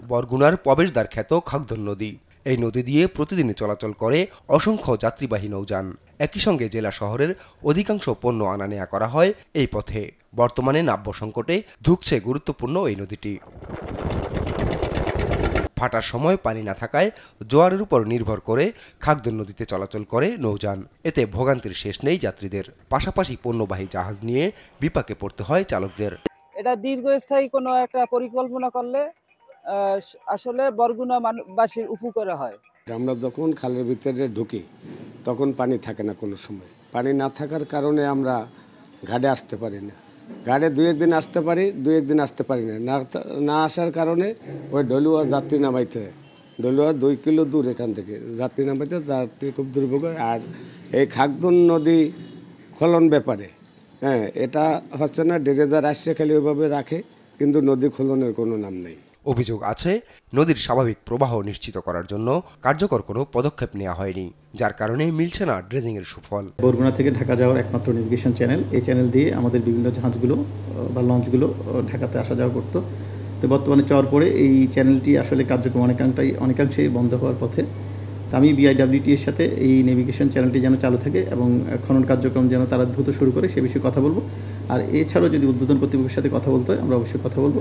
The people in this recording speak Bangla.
বরগুনার প্রবেশদ্বার খ্যাত খাগদন নদী। এই নদী দিয়ে প্রতিদিনই চলাচল করে অসংখ্য যাত্রীবাহী নৌযান। একই সঙ্গে জেলা শহরের অধিকাংশ পণ্য আনা নেয়া করা হয় এই পথে। বর্তমানে নাব্য সংকটে ধুঁকছে গুরুত্বপূর্ণ এই নদীটি। ফাটার সময় পানি না থাকায় জোয়ারের উপর নির্ভর করে খাগদন নদীতে চলাচল করে নৌযান। এতে ভোগান্তির শেষ নেই যাত্রীদের, পাশাপাশি পণ্যবাহী জাহাজ নিয়ে বিপাকে পড়তে হয় চালকদের। এটা দীর্ঘস্থায়ী কোনো একটা পরিকল্পনা করলে আসলে বরগুনা বাসীর উপকার হয়। আমরা যখন খালের ভিতরে ঢুকি তখন পানি থাকে না, কোনো সময় পানি না থাকার কারণে আমরা ঘাটে আসতে পারি না। ঘাটে দুই একদিন আসতে পারি, দুই একদিন আসতে পারি না। না আসার কারণে ওই ডলুয়া যাত্রী নামাইতে হয়। ডলুয়া 2 কিলো দূর এখান থেকে যাত্রী নামাইতে, যাত্রী খুব দুর্ভোগ হয়। আর এই খাগদন নদী খনন ব্যাপারে এটা হচ্ছে না, ডেরেজার আসছে খালি ওইভাবে রাখে, কিন্তু নদী খননের কোনো নাম নেই। অভিযোগ আছে, নদীর স্বাভাবিক প্রবাহ নিশ্চিত করার জন্য কার্যকর কোনো পদক্ষেপ নেওয়া হয়নি, যার কারণে মিলছে না ড্রেজিংয়ের সুফল। বরগুনা থেকে ঢাকা যাওয়ার একমাত্র নেভিগেশন চ্যানেল, এই চ্যানেল দিয়ে আমাদের বিভিন্ন জাহাজগুলো বা লঞ্চগুলো ঢাকাতে আসা যাওয়া করতো। তো বর্তমানে চাওয়ার পরে এই চ্যানেলটি আসলে কার্যক্রম অনেকাংশেই বন্ধ হওয়ার পথে। তো আমি বিআইডব্লিউটি এর সাথে এই নেভিগেশন চ্যানেলটি যেন চালু থাকে এবং খনন কার্যক্রম যেন তারা দ্রুত শুরু করে সে বিষয়ে কথা বলবো। আর এছাড়াও যদি উদ্বোধন কর্তৃপক্ষের সাথে কথা বলতে হয় আমরা অবশ্যই কথা বলবো।